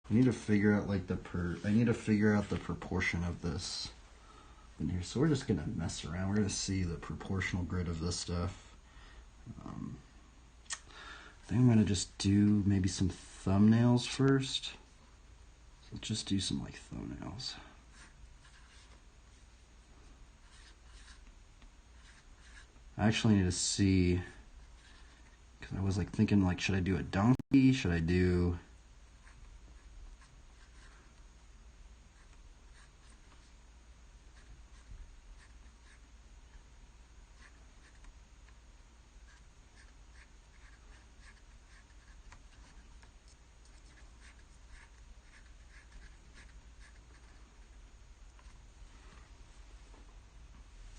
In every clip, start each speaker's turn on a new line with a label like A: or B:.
A: I need to figure out like I need to figure out the proportion of this in here. So we're just gonna mess around. We're gonna see the proportional grid of this stuff. I think I'm gonna just do maybe some thumbnails first. So let's just do some like thumbnails. I actually need to see, because I was like thinking like, should I do a donkey? Should I do...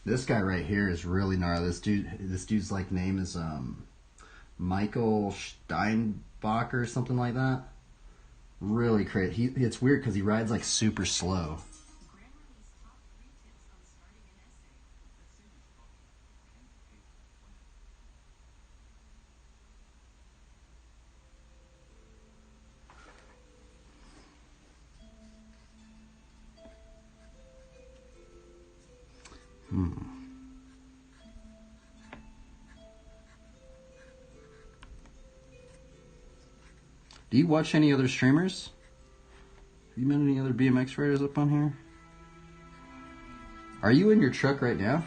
A: This guy right here is really gnarly. This dude's like name is Michael Steinbach or something like that. Really crazy. It's weird because he rides like super slow. Do you watch any other streamers? Have you met any other BMX riders up on here? Are you in your truck right now?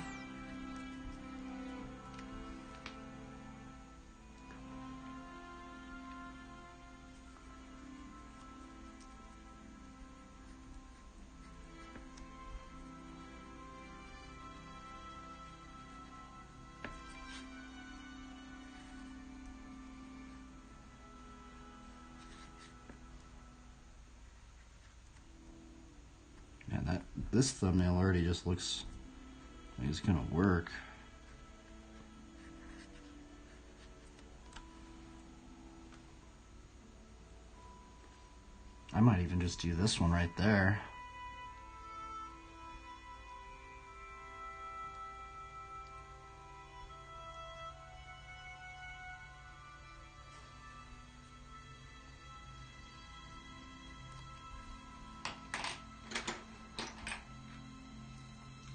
A: Man, this thumbnail already just looks like it's gonna work. I might even just do this one right there.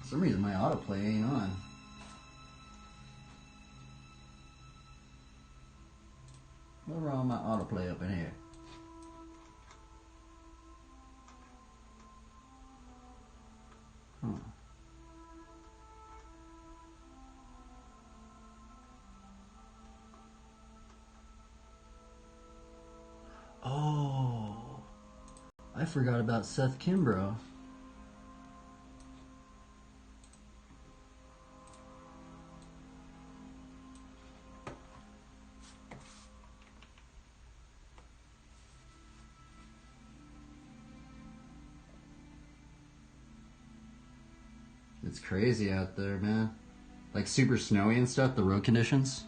A: For some reason my autoplay ain't on. What's wrong with my autoplay up in here? Huh. Oh, I forgot about Seth Kimbrough. It's crazy out there, man. Like super snowy and stuff, the road conditions.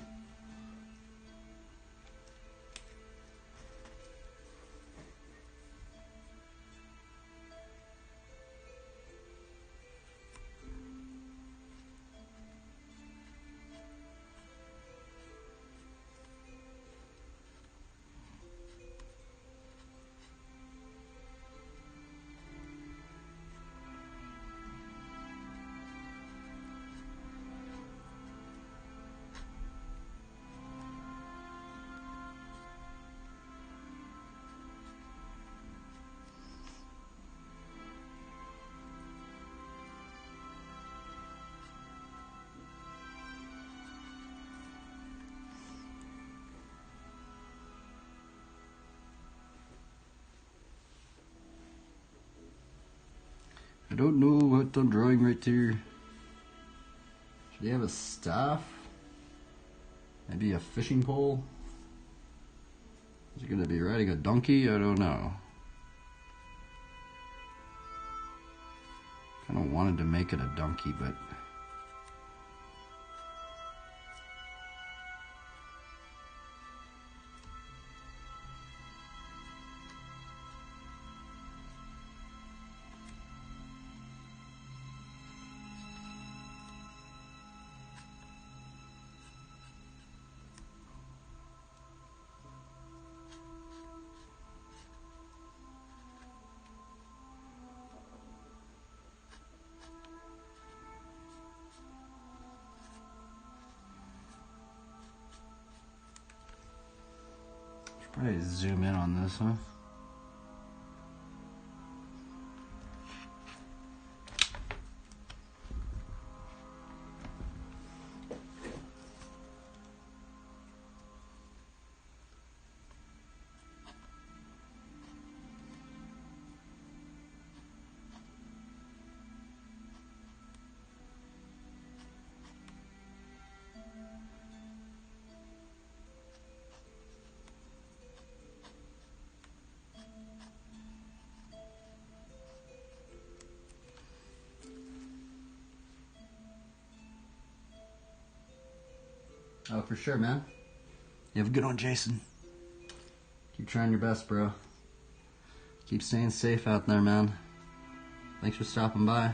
A: I don't know what I'm drawing right here. Should he have a staff? Maybe a fishing pole? Is he gonna be riding a donkey? I don't know. Kinda wanted to make it a donkey, but... Probably zoom in on this, huh? Oh, for sure, man. You have a good one, Jason. Keep trying your best, bro. Keep staying safe out there, man. Thanks for stopping by.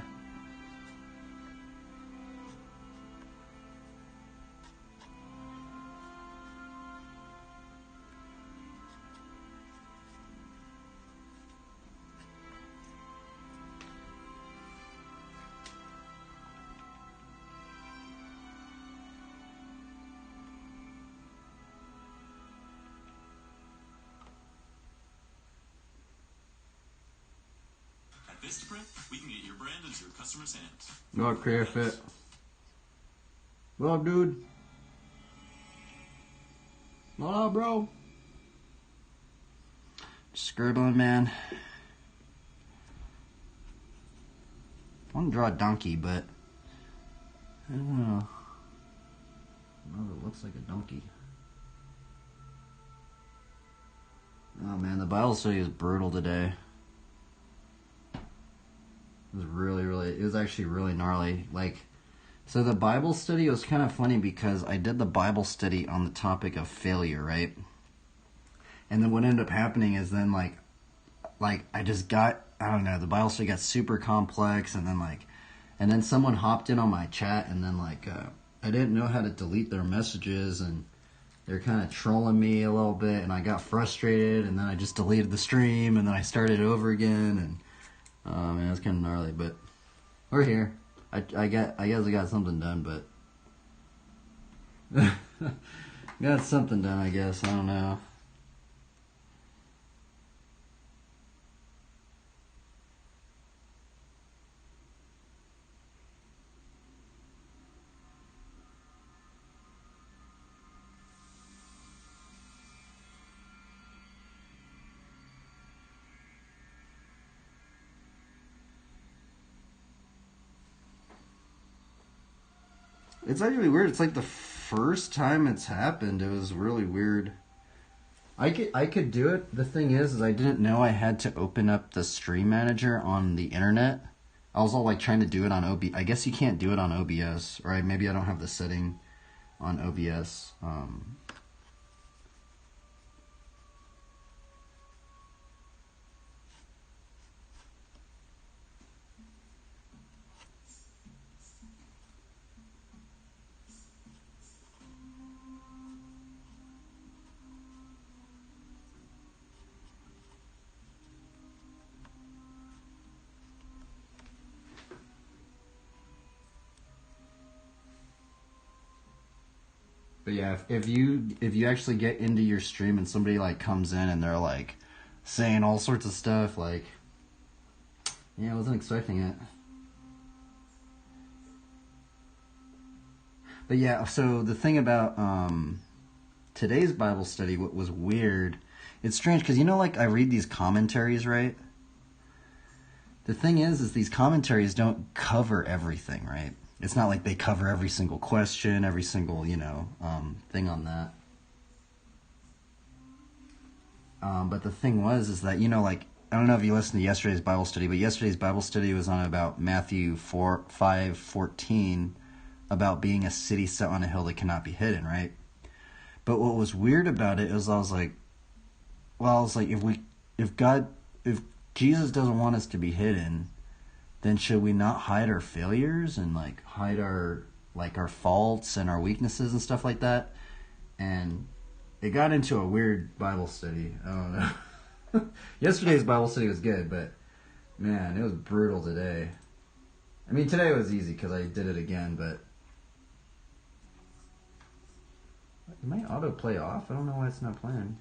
B: Vistaprint, we can get your brand into your customer's hands.
A: No, Career Fit. What up, dude? What up, bro? Scribbling, man. I want to draw a donkey, but I don't know. Oh, it looks like a donkey. Oh man, the Bible study was brutal today. It was it was actually really gnarly. Like, so the Bible study was kind of funny because I did the Bible study on the topic of failure, right? And then what ended up happening is then like I just got, I don't know, the Bible study got super complex, and then someone hopped in on my chat, and then I didn't know how to delete their messages, and they're kind of trolling me a little bit, and I got frustrated, and then I just deleted the stream, and then I started over again, and man, it's kind of gnarly, but we're here. I guess I got something done, but got something done, I guess. I don't know. It's actually weird. It's like the first time it's happened. It was really weird. I could do it. The thing is I didn't know I had to open up the stream manager on the internet. I was all like trying to do it on OBS. I guess you can't do it on OBS, or maybe I don't have the setting on OBS. But yeah, if you actually get into your stream and somebody like comes in and they're like saying all sorts of stuff, like, yeah, I wasn't expecting it. But yeah, so the thing about today's Bible study, what was weird, it's strange because like I read these commentaries, right? The thing is these commentaries don't cover everything, right? It's not like they cover every single question, every single, thing on that. But the thing is that, like, I don't know if you listened to yesterday's Bible study, but yesterday's Bible study was on about Matthew 5:14, about being a city set on a hill that cannot be hidden, right? But what was weird about it is I was like, if Jesus doesn't want us to be hidden, then should we not hide our failures and like hide our faults and our weaknesses and stuff like that? And it got into a weird Bible study. I don't know. Yesterday's Bible study was good, but man, it was brutal today. I mean, today was easy because I did it again, but it might autoplay off. I don't know why it's not playing.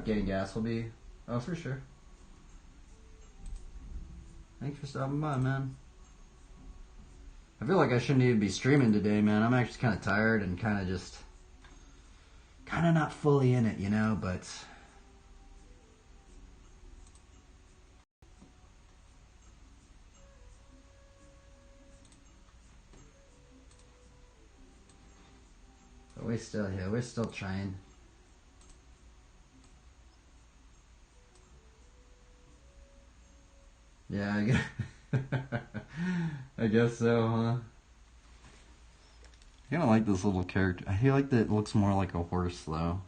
A: getting gas will be. Oh, for sure. Thanks for stopping by, man. I feel like I shouldn't even be streaming today, man. I'm actually kind of tired and kind of not fully in it, you know, but we're still here. We're still trying. Yeah, I guess so, huh? I kind of like this little character. I feel like that it looks more like a horse, though.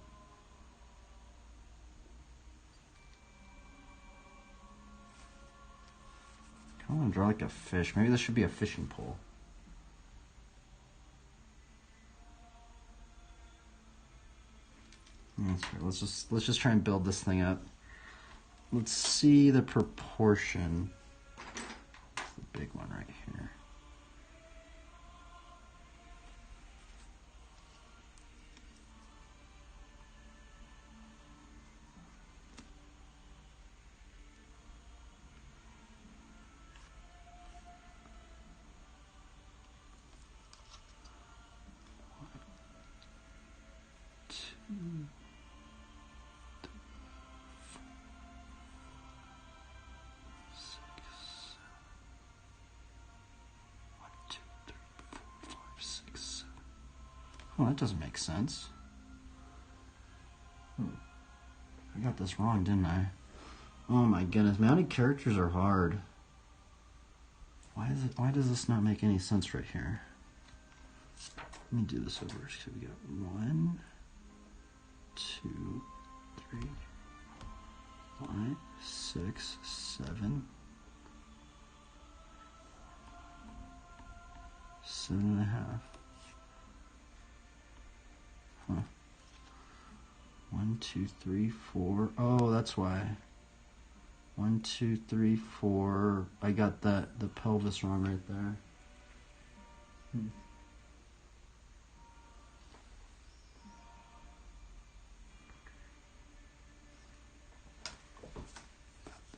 A: I want to draw like a fish. Maybe this should be a fishing pole. Let's just try and build this thing up. Let's see the proportion. That's the big one right here. Oh, that doesn't make sense. I got this wrong, didn't I? Oh my goodness, mounted characters are hard. Why does this not make any sense right here? Let me do this over. So we got 1, 2, 3, 5, 6, 7, 7.5. Huh. 1, 2, 3, 4. Oh, that's why. 1, 2, 3, 4. I got the pelvis wrong right there.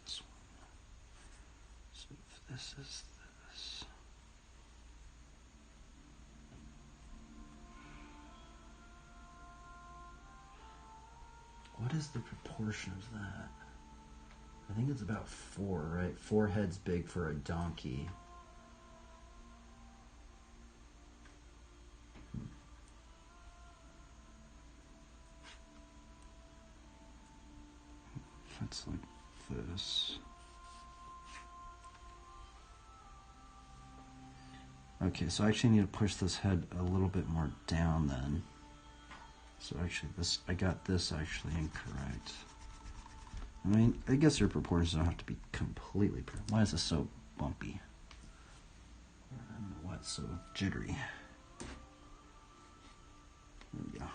A: This one. So if this is this. What is the proportion of that? I think it's about 4, right? 4 heads big for a donkey. That's like this. Okay, so I actually need to push this head a little bit more down then. So actually I got this actually incorrect. I mean, I guess your proportions don't have to be completely perfect. Why is this so bumpy? I don't know why it's so jittery. There we go.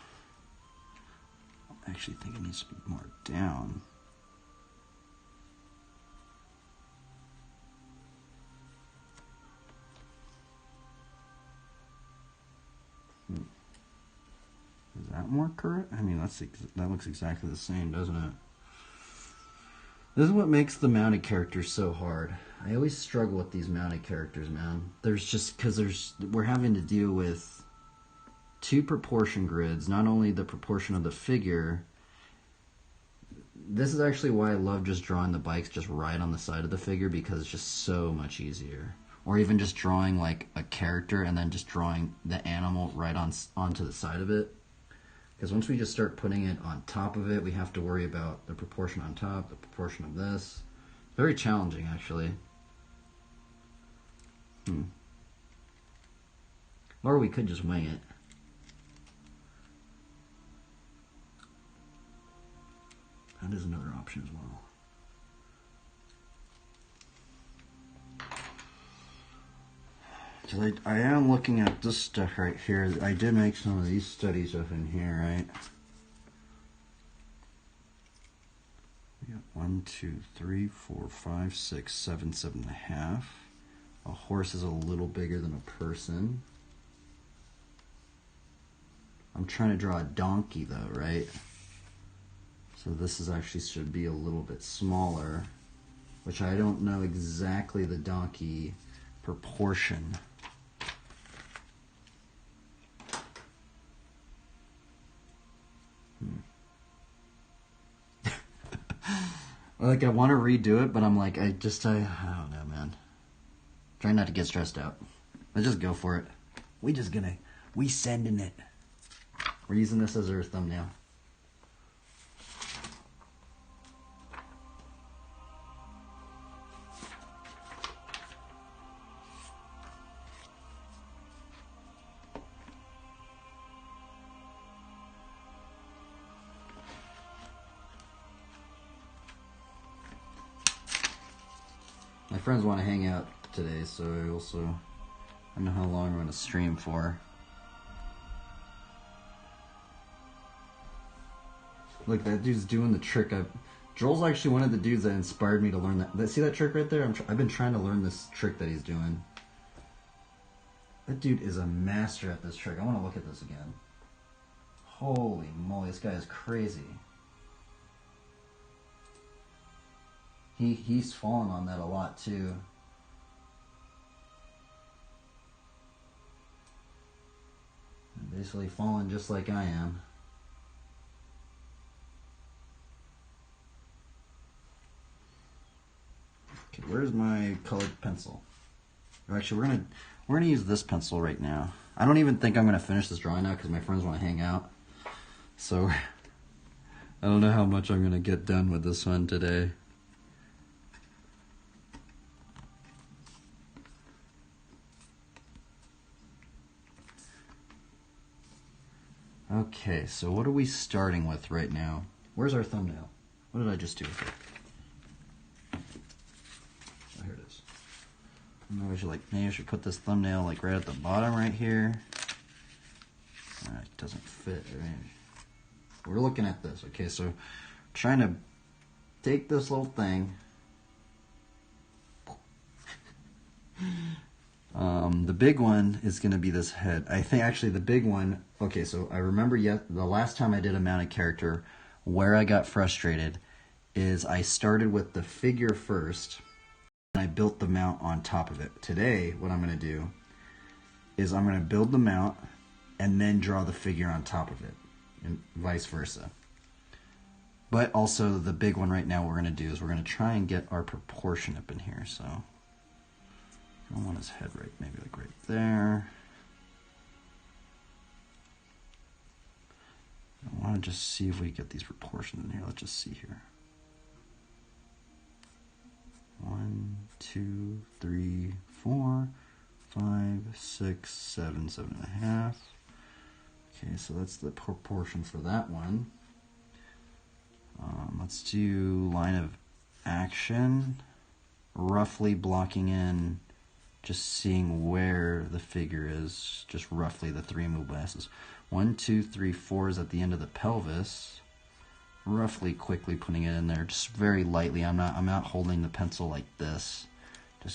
A: I actually think it needs to be more down. Is that more correct? I mean, that looks exactly the same, doesn't it? This is what makes the mounted characters so hard. I always struggle with these mounted characters, man. We're having to deal with 2 proportion grids, not only the proportion of the figure. This is actually why I love just drawing the bikes just right on the side of the figure, because it's just so much easier. Or even just drawing like a character and then just drawing the animal right onto the side of it. Because once we just start putting it on top of it, we have to worry about the proportion on top, the proportion of this. Very challenging, actually. Or we could just wing it. That is another option as well. So I am looking at this stuff right here. I did make some of these studies up in here, right? We got 1, 2, 3, 4, 5, 6, 7, 7.5. A horse is a little bigger than a person. I'm trying to draw a donkey though, right? So this is actually should be a little bit smaller, which I don't know exactly the donkey proportion. Like, I want to redo it, but I'm like, I don't know, man. Try not to get stressed out. Let's just go for it. We sending it. We're using this as our thumbnail. My friends want to hang out today, so I don't know how long I'm going to stream for. Look, that dude's doing the trick. Joel's actually one of the dudes that inspired me to learn that. See that trick right there? I've been trying to learn this trick that he's doing. That dude is a master at this trick. I want to look at this again. Holy moly, this guy is crazy. He's fallen on that a lot too. Basically falling just like I am. Okay, where's my colored pencil? Actually, we're gonna use this pencil right now. I don't even think I'm gonna finish this drawing now because my friends want to hang out. So I don't know how much I'm gonna get done with this one today. Okay, so what are we starting with right now? Where's our thumbnail? What did I just do with it? Oh, here it is. Maybe I should put this thumbnail like right at the bottom right here. It doesn't fit. We're looking at this. Okay, so trying to take this little thing. The big one is going to be this head. I think actually the big one, okay, so I remember the last time I did a mounted character, where I got frustrated is I started with the figure first, and I built the mount on top of it. Today, what I'm going to do is I'm going to build the mount and then draw the figure on top of it, and vice versa. But also the big one right now we're going to do is we're going to try and get our proportion up in here, so I want his head right, maybe like right there. I want to just see if we get these proportions in here. Let's just see here. 1, 2, 3, 4, 5, 6, 7, 7.5. Okay, so that's the proportion for that one. Let's do line of action, roughly blocking in, just seeing where the figure is, just roughly the 3 movable asses. 1, 2, 3, 4 is at the end of the pelvis. Roughly, quickly putting it in there, just very lightly. I'm not holding the pencil like this.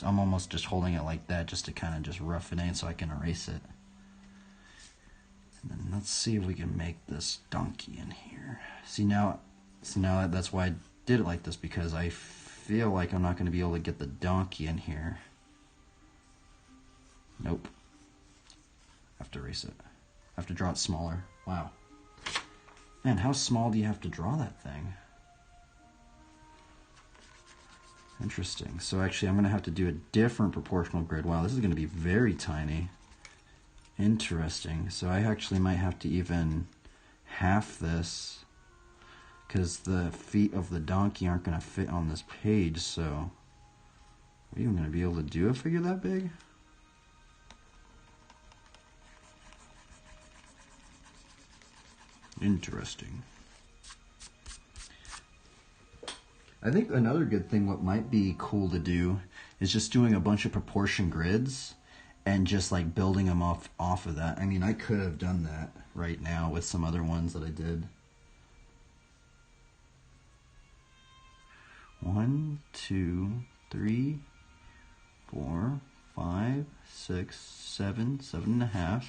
A: I'm almost just holding it like that, just to kind of just rough it in so I can erase it. And then let's see if we can make this donkey in here. See now that's why I did it like this, because I feel like I'm not going to be able to get the donkey in here. Nope. I have to erase it. I have to draw it smaller. Wow. Man, how small do you have to draw that thing? Interesting. So actually I'm going to have to do a different proportional grid. Wow, this is going to be very tiny. Interesting. So I actually might have to even half this, because the feet of the donkey aren't going to fit on this page. So are you even going to be able to do a figure that big? Interesting. I think another good thing, what might be cool to do, is just doing a bunch of proportion grids and just like building them off of that. I mean, I could have done that right now with some other ones that I did. 1, 2, 3, 4, 5, 6, 7, 7.5.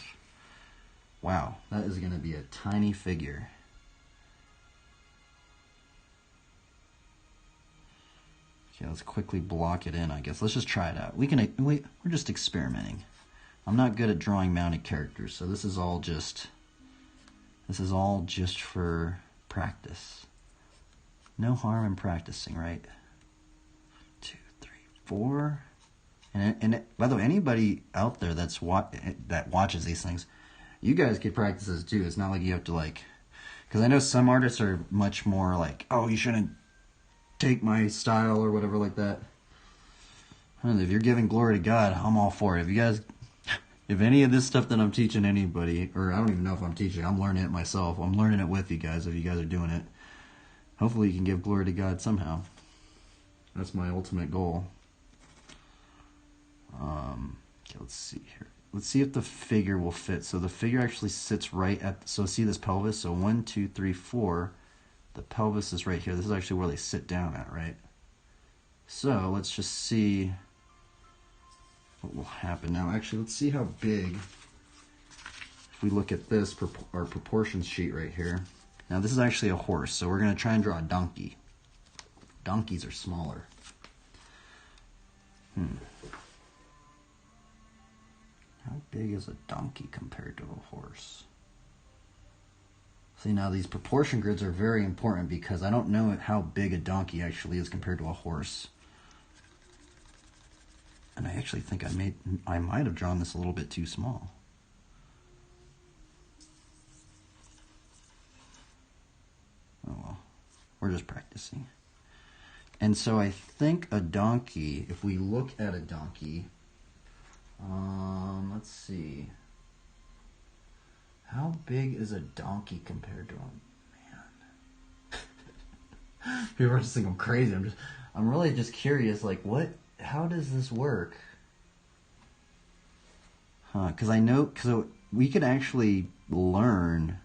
A: Wow, that is going to be a tiny figure. Okay, let's quickly block it in, I guess. Let's just try it out. We're just experimenting. I'm not good at drawing mounted characters, so this is all just for practice. No harm in practicing, right? 2, 3, 4. And by the way, anybody out there that watches these things, you guys could practice this too. It's not like you have to because I know some artists are much more like, oh, you shouldn't take my style or whatever like that. And if you're giving glory to God, I'm all for it. If any of this stuff that I'm teaching anybody, or I don't even know if I'm teaching, I'm learning it myself. I'm learning it with you guys if you guys are doing it. Hopefully you can give glory to God somehow. That's my ultimate goal. Okay, let's see here. Let's see if the figure will fit. So the figure actually sits right at, so see this pelvis? So 1, 2, 3, 4. The pelvis is right here. This is actually where they sit down at, right? So let's just see what will happen. Now, actually, let's see how big, if we look at this, our proportions sheet right here. Now, this is actually a horse, so we're going to try and draw a donkey. Donkeys are smaller. How big is a donkey compared to a horse? See, now these proportion grids are very important because I don't know how big a donkey actually is compared to a horse. And I actually think I might have drawn this a little bit too small. Oh well, we're just practicing. And so I think a donkey, if we look at a donkey, let's see. How big is a donkey compared to a man? People are just think I'm crazy. I'm really just curious, how does this work? Because we could actually learn.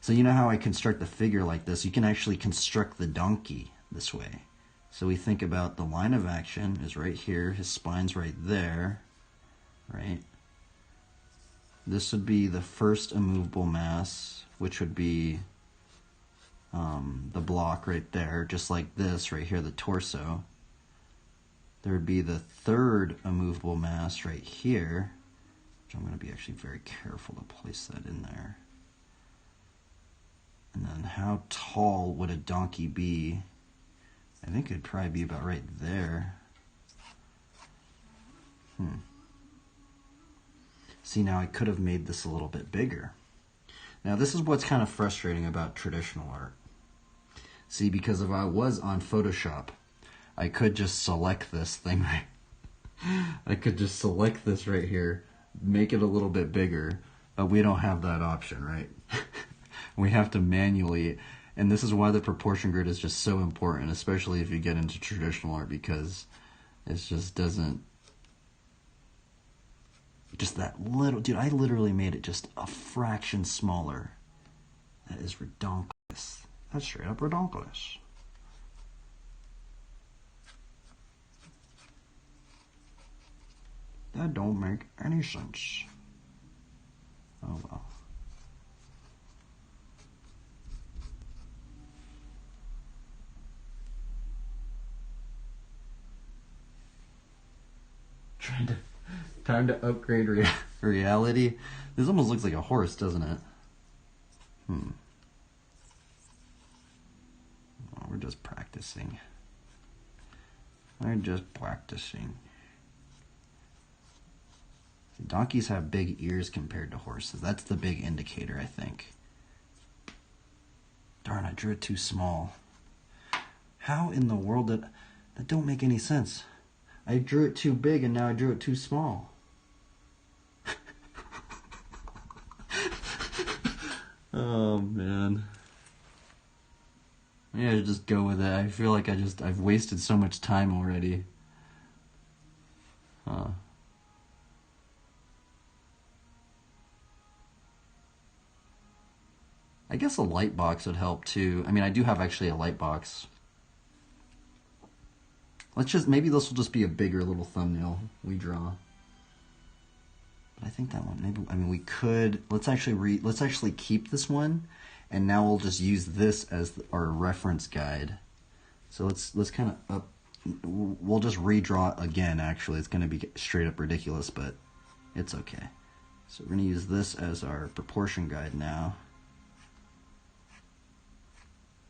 A: So you know how I construct the figure like this? You can actually construct the donkey this way. So we think about the line of action is right here. His spine's right there, right? This would be the first immovable mass, which would be the block right there, just like this right here, the torso. There would be the third immovable mass right here, which I'm going to be actually very careful to place that in there. And then how tall would a donkey be? I think it'd probably be about right there. See, now I could have made this a little bit bigger. Now this is what's kind of frustrating about traditional art. See, because if I was on Photoshop, I could just select this thing I could just select this right here, make it a little bit bigger, but we don't have that option, right? We have to manually, and this is why the proportion grid is just so important, especially if you get into traditional art, because it just doesn't, just that little, dude, I literally made it just a fraction smaller. That is redonkulous. That's straight up redonkulous. That don't make any sense. Oh well. Time to upgrade reality. This almost looks like a horse, doesn't it? Oh, we're just practicing. We're just practicing. Donkeys have big ears compared to horses. That's the big indicator, I think. Darn, I drew it too small. How in the world that don't make any sense? I drew it too big and now I drew it too small. Oh man. Yeah, I just go with it. I feel like I've wasted so much time already. I guess a light box would help too. I mean, I do have actually a light box. Maybe this will just be a bigger little thumbnail we draw. But I think that one, maybe, I mean, we could, let's actually keep this one, and now we'll just use this as our reference guide. So let's kind of we'll just redraw it again. Actually, it's going to be straight up ridiculous, but it's okay. So we're going to use this as our proportion guide now.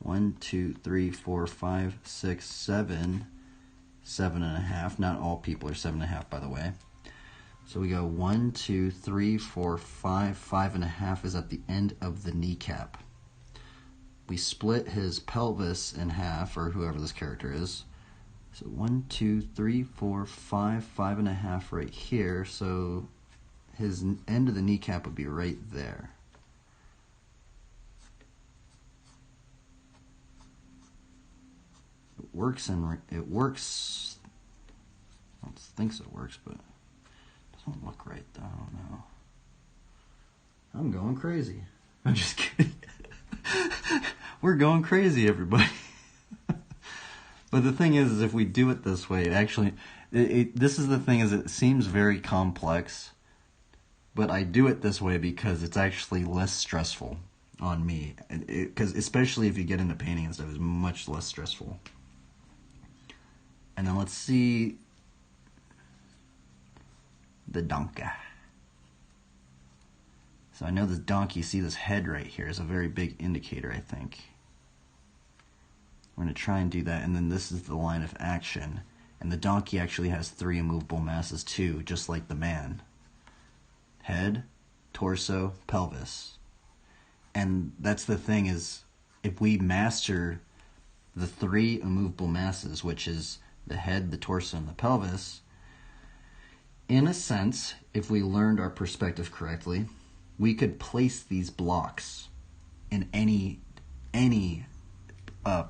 A: 1, 2, 3, 4, 5, 6, 7, 7.5. Not all people are 7.5, by the way. So we go 1, 2, 3, 4, 5, 5.5 is at the end of the kneecap. We split his pelvis in half, or whoever this character is. So 1, 2, 3, 4, 5, 5.5 right here. So his end of the kneecap would be right there. It works. I don't think it works, but it doesn't look right though. I don't know. I'm going crazy. I'm just kidding. We're going crazy, everybody. But the thing is if we do it this way, this is the thing, is it seems very complex, but I do it this way because it's actually less stressful on me. Because especially if you get into painting and stuff, it's much less stressful. And then let's see the donkey. So I know this donkey, see this head right here is a very big indicator, I think. We're going to try and do that, and then this is the line of action. And the donkey actually has 3 immovable masses too, just like the man. Head, torso, pelvis. And that's the thing, is if we master the 3 immovable masses, which is the head, the torso, and the pelvis, in a sense, if we learned our perspective correctly, we could place these blocks in any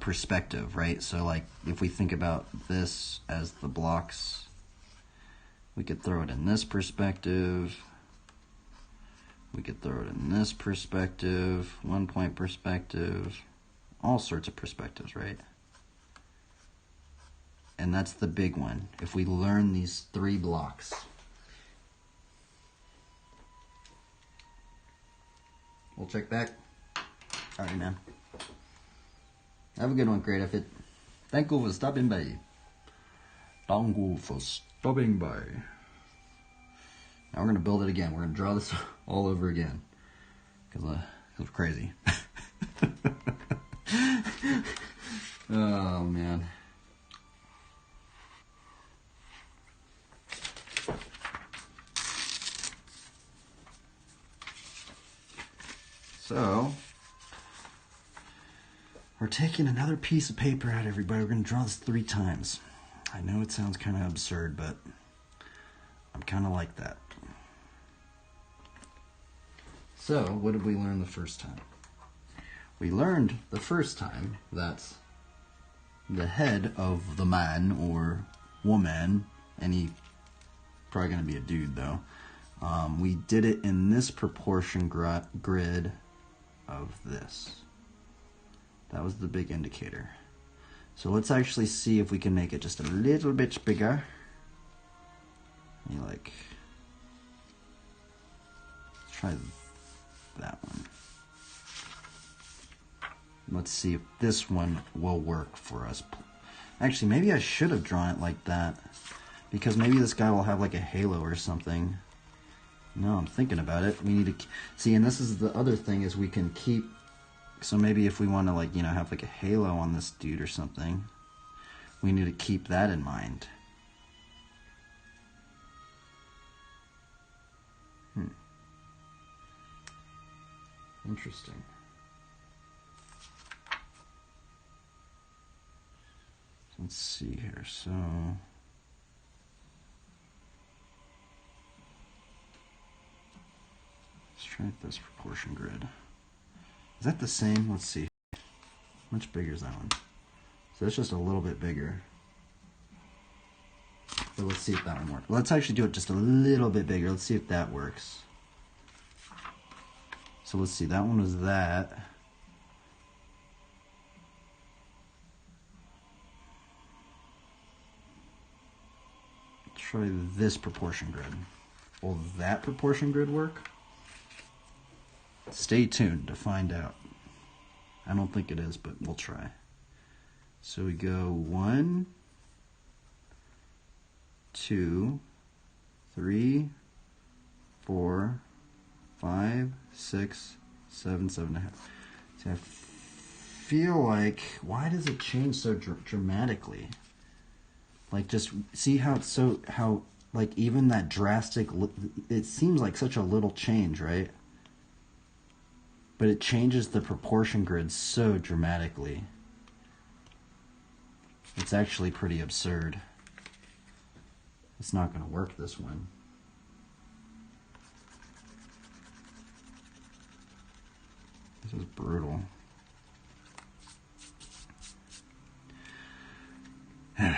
A: perspective, right? So like if we think about this as the blocks, we could throw it in this perspective, we could throw it in this perspective, 1-point perspective, all sorts of perspectives, right? And that's the big one. If we learn these 3 blocks, we'll check back. All right, man. Have a good one, Great Effort. Thank you for stopping by. Thank you for stopping by. Now we're going to build it again. We're going to draw this all over again. Because it's crazy. Oh, man. So, we're taking another piece of paper out, everybody. We're going to draw this 3 times. I know it sounds kind of absurd, but I'm kind of like that. So, what did we learn the first time? We learned the first time that the head of the man or woman, and he probably going to be a dude though, we did it in this proportion grid of this. That was the big indicator. So let's actually see if we can make it just a little bit bigger. Let's try that one. Let's see if this one will work for us. Actually, maybe I should have drawn it like that, because maybe this guy will have like a halo or something. No, I'm thinking about it. We need to see, and this is the other thing, is we can keep. So maybe if we want to have like a halo on this dude or something, we need to keep that in mind. Interesting. Let's see here. So let's try this proportion grid. Is that the same? Let's see. How much bigger is that one? So it's just a little bit bigger. But let's see if that one works. Let's actually do it just a little bit bigger. Let's see if that works. So let's see. That one was that. Let's try this proportion grid. Will that proportion grid work? Stay tuned to find out. I don't think it is, but we'll try. So we go 1, 2, 3, 4, 5, 6, 7, 7.5. See, I feel like, why does it change so dramatically? Like, just see how it's so, how, like, even that drastic, it seems like such a little change, right? But it changes the proportion grid so dramatically. It's actually pretty absurd. It's not going to work this one. This is brutal.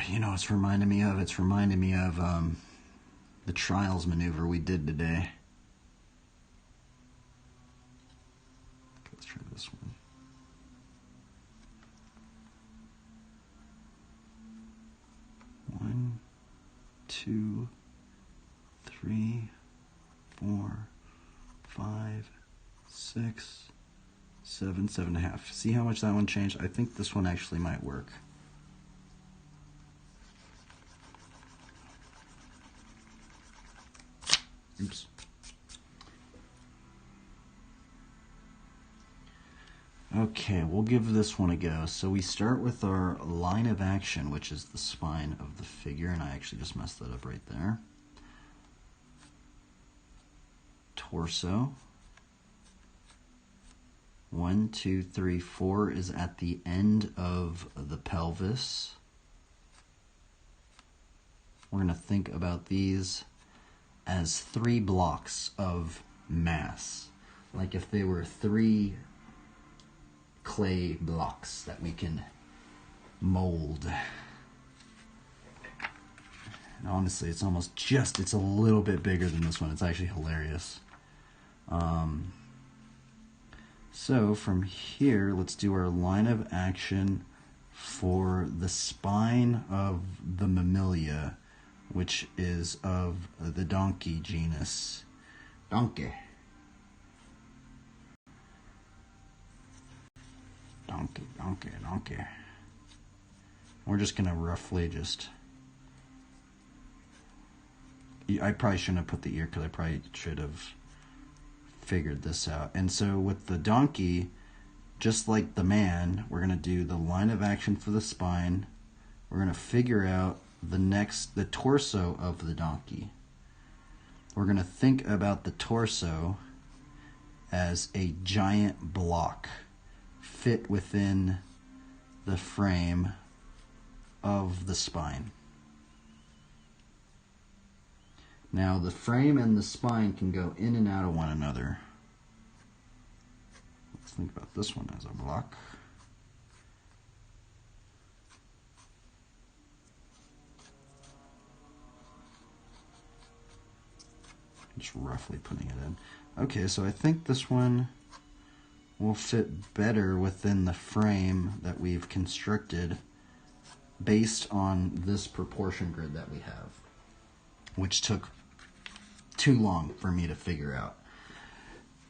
A: You know, it's reminding me of the trials maneuver we did today. Okay, let's try this one. One, 2, 3, 4, 5, 6, 7, 7.5. See how much that one changed? I think this one actually might work. Oops. Okay, we'll give this one a go. So we start with our line of action, which is the spine of the figure, and I actually just messed that up right there. Torso. 1, 2, 3, 4 is at the end of the pelvis. We're going to think about these as 3 blocks of mass. Like if they were 3 clay blocks that we can mold. And honestly, it's almost just, it's a little bit bigger than this one. It's actually hilarious. So from here, let's do our line of action for the spine of the mammalia, which is of the donkey genus. Donkey. Donkey, donkey, donkey. We're just going to roughly just... I probably shouldn't have put the ear because I probably should have figured this out. And so with the donkey, just like the man, we're going to do the line of action for the spine. We're going to figure out the torso of the donkey. We're going to think about the torso as a giant block fit within the frame of the spine. Now the frame and the spine can go in and out of one another. Let's think about this one as a block. Just roughly putting it in. Okay, so I think this one will fit better within the frame that we've constructed based on this proportion grid that we have, which took too long for me to figure out.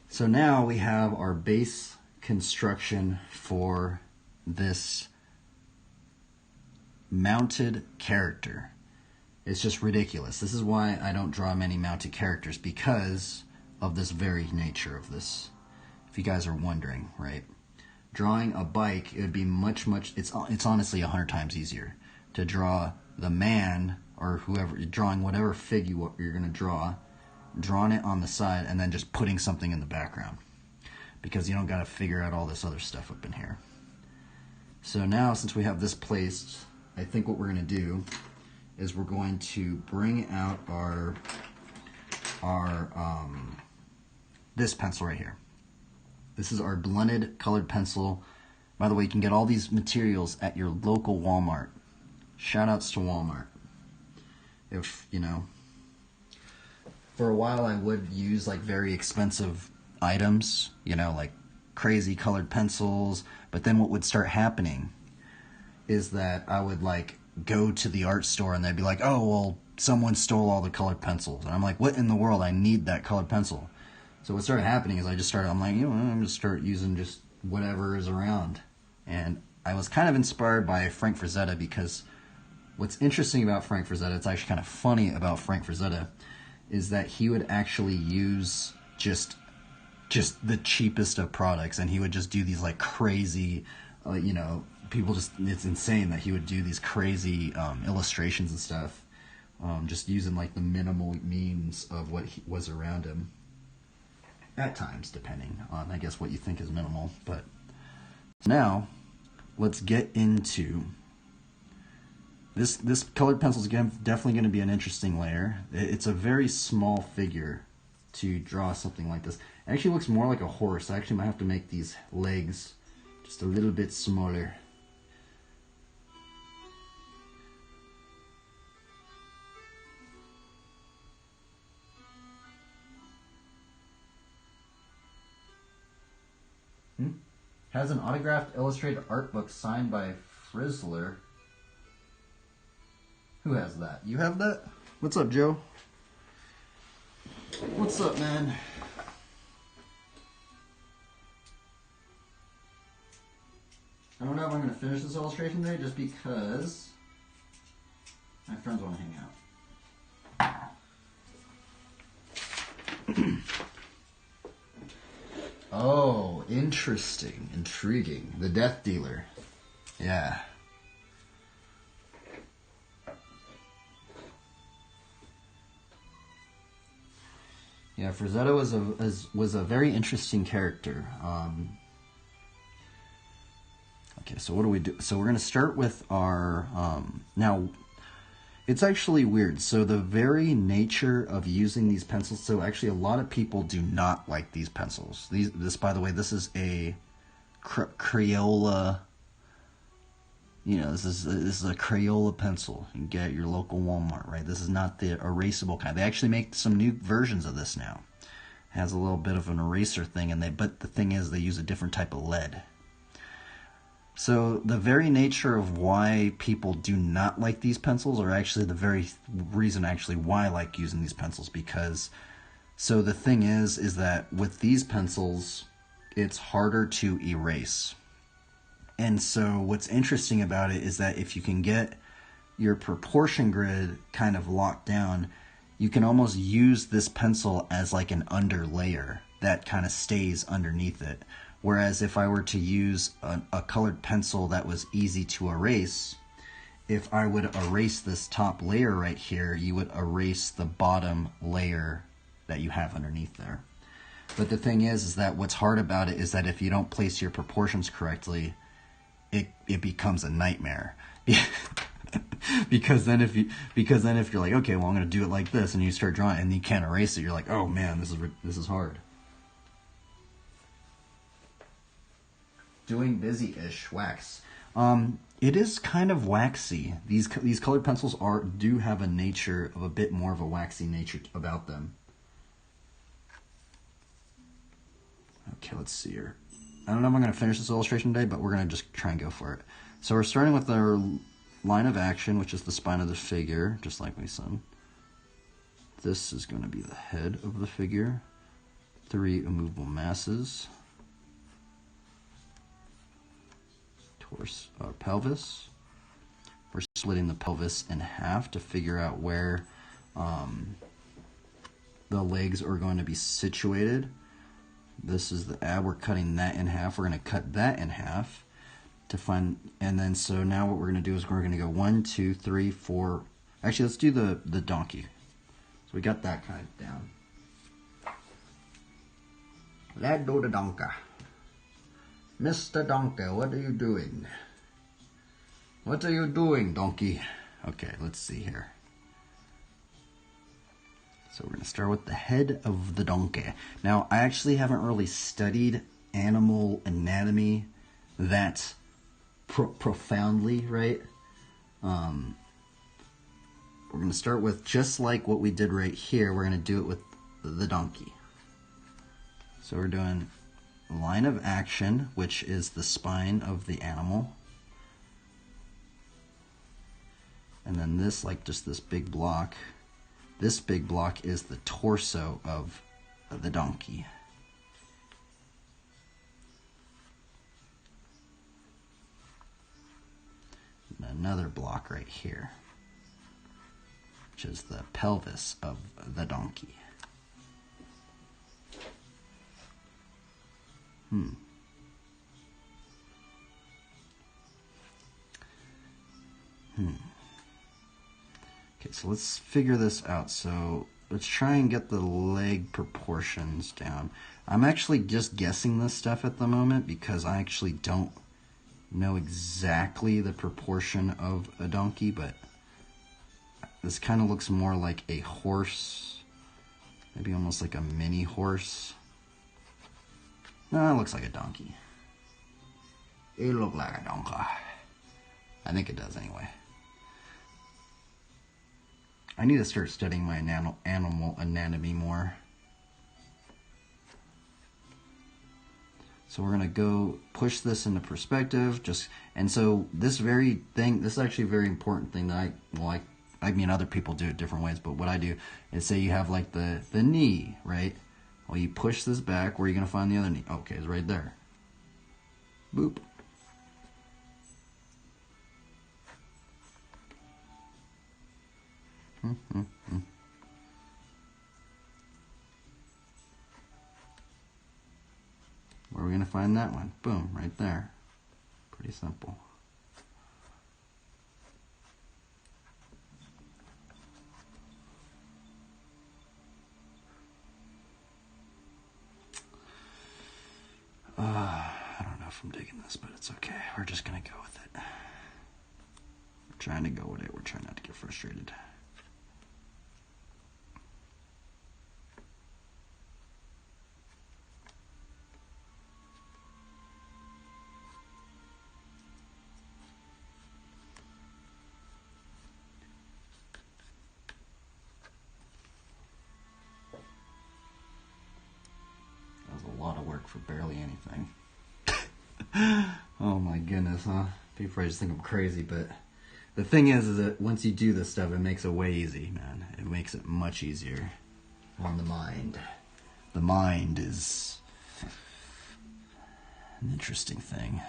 A: So now we have our base construction for this mounted character. It's just ridiculous. This is why I don't draw many mounted characters, because of this very nature of this. If you guys are wondering, right? Drawing a bike, it would be much, it's honestly 100 times easier to draw the man or whoever, drawing whatever figure you're going to draw, drawing it on the side and then just putting something in the background, because you don't got to figure out all this other stuff up in here. So now, since we have this placed, I think what we're going to do is we're going to bring out our this pencil right here. This is our blended colored pencil. By the way, you can get all these materials at your local Walmart. Shout outs to Walmart. If, you know, for a while I would use like very expensive items, you know, like crazy colored pencils, but then what would start happening is that I would like go to the art store and they'd be like, oh, well, someone stole all the colored pencils. And I'm like, what in the world? I need that colored pencil. So what started happening is I'm like, you know, I'm going to start using just whatever is around. And I was kind of inspired by Frank Frazetta, because what's interesting about Frank Frazetta, it's actually kind of funny about Frank Frazetta, is that he would actually use just the cheapest of products, and he would just do these like crazy, you know, people just, it's insane that he would do these crazy illustrations and stuff, just using like the minimal means of what was around him. At times, depending on, I guess, what you think is minimal. But now, let's get into this. This colored pencil is definitely going to be an interesting layer. It's a very small figure to draw something like this. It actually looks more like a horse. I actually might have to make these legs just a little bit smaller. Has an autographed illustrated art book signed by Frizzler. Who has that? You have that? What's up, Joe? What's up, man? I don't know if I'm going to finish this illustration today just because my friends want to hang out. Oh, interesting. Intriguing. The Death Dealer. Yeah. Yeah, Frazetta was a very interesting character. Okay, so what do we do? So we're going to start with our... now, it's actually weird. So the very nature of using these pencils... So actually a lot of people do not like these pencils. This, by the way, this is a Crayola... You know, this is a Crayola pencil you can get at your local Walmart, right? This is not the erasable kind. They actually make some new versions of this now. It has a little bit of an eraser thing, but the thing is they use a different type of lead. So the very nature of why people do not like these pencils are actually the very reason actually why I like using these pencils, because so the thing is that with these pencils, it's harder to erase. And so what's interesting about it is that if you can get your proportion grid kind of locked down, you can almost use this pencil as like an underlayer that kind of stays underneath it. Whereas if I were to use a colored pencil that was easy to erase, if I would erase this top layer right here, you would erase the bottom layer that you have underneath there. But the thing is that what's hard about it is that if you don't place your proportions correctly, it becomes a nightmare. because then if you're like, okay, well, I'm going to do it like this, and you start drawing and you can't erase it, you're like, oh man, this is hard. Doing busy-ish wax. It is kind of waxy. These colored pencils do have a nature of a bit more of a waxy nature about them. Okay, let's see here. I don't know if I'm going to finish this illustration today, but we're going to just try and go for it. So we're starting with our line of action, which is the spine of the figure, just like we said. This is going to be the head of the figure. 3 immovable masses. Pelvis. We're splitting the pelvis in half to figure out where the legs are going to be situated. This is the ab. We're cutting that in half. We're going to cut that in half to find, and then so now what we're going to do is we're going to go 1, 2, 3, 4. Actually, let's do the donkey. So we got that kind of down. Let's do the donkey. Mr. Donkey, what are you doing? What are you doing, donkey? Okay, let's see here. So we're going to start with the head of the donkey. Now, I actually haven't really studied animal anatomy that profoundly, right? We're going to start with, just like what we did right here, we're going to do it with the donkey. So we're doing line of action, which is the spine of the animal. And then this, like just this big block. This big block is the torso of the donkey. And another block right here. which is the pelvis of the donkey. Okay, so let's figure this out. So let's try and get the leg proportions down. I'm actually just guessing this stuff at the moment because I actually don't know exactly the proportion of a donkey, but this kind of looks more like a horse, maybe almost like a mini horse. No, it looks like a donkey. It looks like a donkey. I think it does anyway. I need to start studying my animal anatomy more. So we're gonna go push this into perspective, and so this very thing, this is actually a very important thing that I mean other people do it different ways, but what I do is say you have like the knee, right? Well, you push this back, where are you gonna find the other knee? Okay, it's right there. Boop. Where are we going to find that one? Boom, right there. Pretty simple. I don't know if I'm digging this, but it's okay. We're just going to go with it. We're trying to go with it. We're trying not to get frustrated. A lot of work for barely anything. Oh my goodness, huh? People probably just think I'm crazy, but the thing is that once you do this stuff, it makes it way easy, man. It makes it much easier on the mind. The mind is an interesting thing.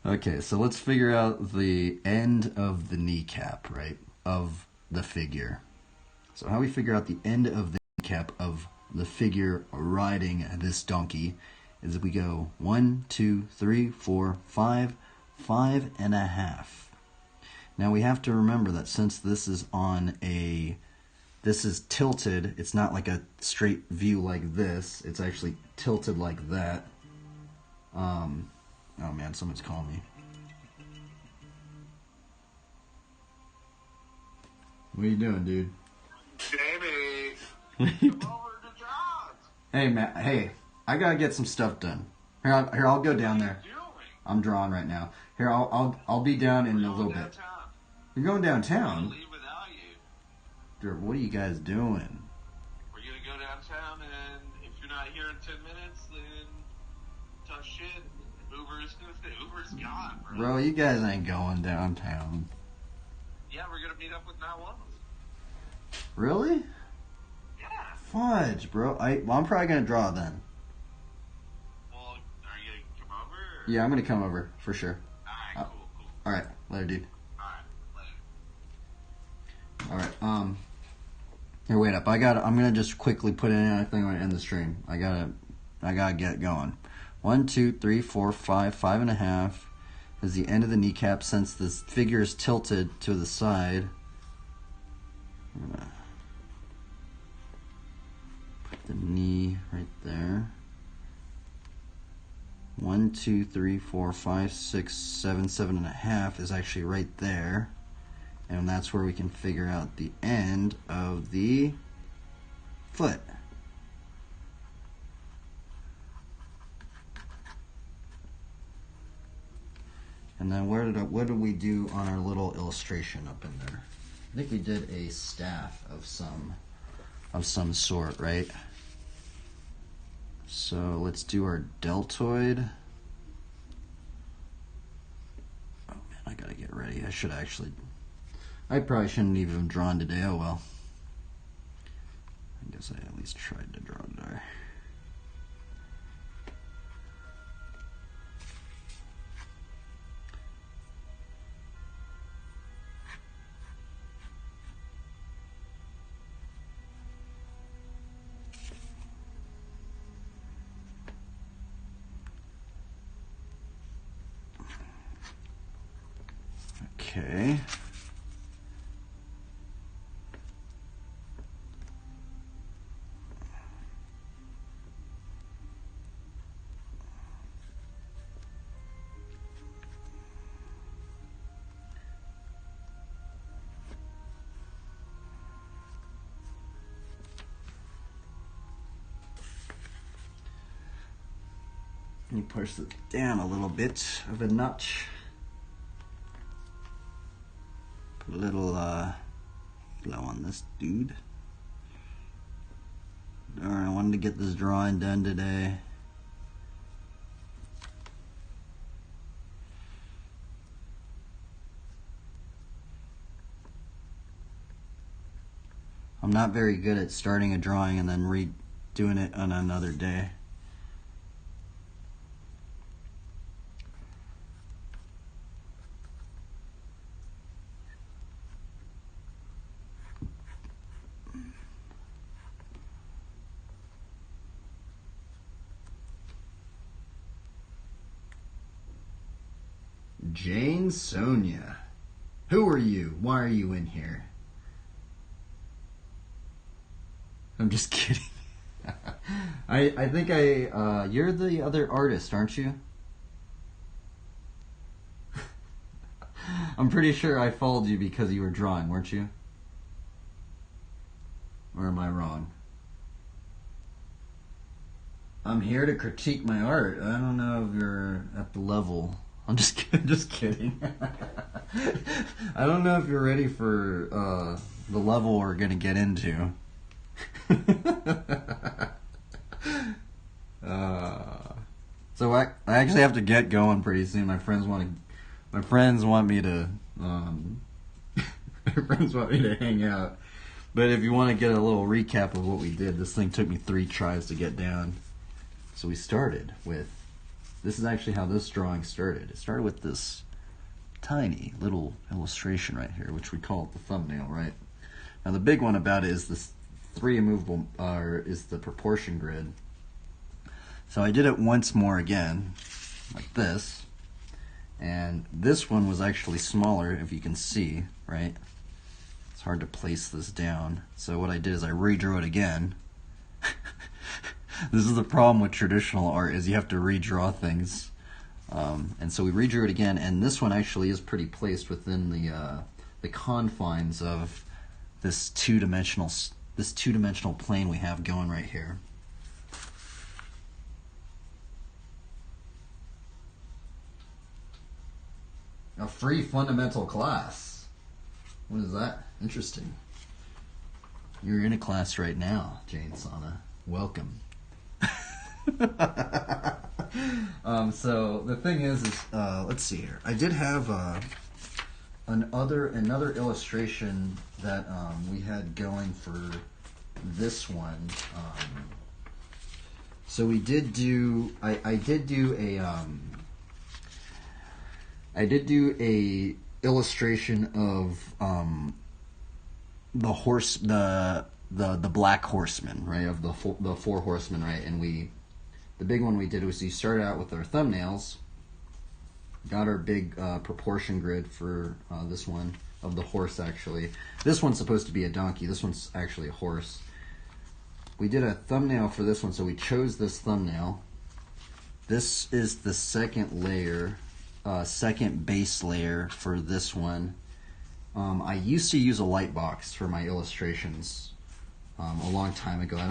A: Okay, so let's figure out the end of the kneecap, right, of the figure. So how we figure out the end of the kneecap of the figure riding this donkey is if we go 1, 2, 3, 4, 5, 5.5. Now we have to remember that since this is this is tilted, it's not like a straight view like this, it's actually tilted like that. Oh man, someone's calling me. What are you doing, dude?
C: Jamie, come over to John's.
A: Hey, Matt. Hey, I gotta get some stuff done. Here, I'll go down there.
C: What are you doing?
A: I'm drawing right now. Here, I'll be down in a little bit.
C: Downtown.
A: You're going
C: I'm
A: downtown?
C: gonna leave without you.
A: Dude, what are you guys doing?
C: We're gonna go downtown, and if you're not here in 10 minutes, then tough shit. Uber's gone, bro.
A: Bro, you guys ain't going downtown.
C: Yeah, we're gonna meet up with Matt Wells.
A: Really?
C: Yeah.
A: Fudge, bro. I'm probably gonna draw then.
C: Well, are you gonna come over? Or?
A: Yeah, I'm gonna come over for sure.
C: Alright, cool.
A: All right, later, dude.
C: Alright, later.
A: All right. Here, wait up. I'm gonna just quickly put in anything when I end the stream. I gotta get going. 1, 2, 3, 4, 5, 5.5 is the end of the kneecap. Since this figure is tilted to the side, I'm gonna put the knee right there. 1, 2, 3, 4, 5, 6, 7, 7.5 is actually right there. And that's where we can figure out the end of the foot. And then what did we do on our little illustration up in there? I think we did a staff of some sort, right? So let's do our deltoid. Oh man, I gotta get ready. I probably shouldn't even have drawn today. Oh well. I guess I at least tried to draw today. Okay. Let me push it down a little bit of a notch. Put a little glow on this dude. Alright, I wanted to get this drawing done today. I'm not very good at starting a drawing and then redoing it on another day. Jane Sonia. Who are you? Why are you in here? I'm just kidding. I think you're the other artist, aren't you? I'm pretty sure I followed you because you were drawing, weren't you? Or am I wrong? I'm here to critique my art. I don't know if you're at the level. I'm just kidding. I don't know if you're ready for the level we're gonna get into. So I actually have to get going pretty soon. My friends want me to my friends want me to hang out. But if you want to get a little recap of what we did, this thing took me 3 tries to get down. So we started with, this is actually how this drawing started. It started with this tiny little illustration right here, which we call it the thumbnail, right? Now the big one about it is this 3 immovable, is the proportion grid. So I did it once more again, like this. And this one was actually smaller, if you can see, right? It's hard to place this down. So what I did is I redrew it again. This is the problem with traditional art, is you have to redraw things. And so we redrew it again, and this one actually is pretty placed within the confines of this two-dimensional plane we have going right here. A free fundamental class. What is that? Interesting. You're in a class right now, Jane Sana. Welcome. So the thing is let's see here. I did have another illustration that we had going for this one. So we did do. I did do a illustration of the horse, the black horseman, right? Of the 4 horsemen, right? And the big one we did was we started out with our thumbnails, got our big proportion grid for this one of the horse. Actually, this one's supposed to be a donkey. This one's actually a horse. We did a thumbnail for this one, so we chose this thumbnail. This is the second layer, second base layer for this one. I used to use a light box for my illustrations a long time ago. I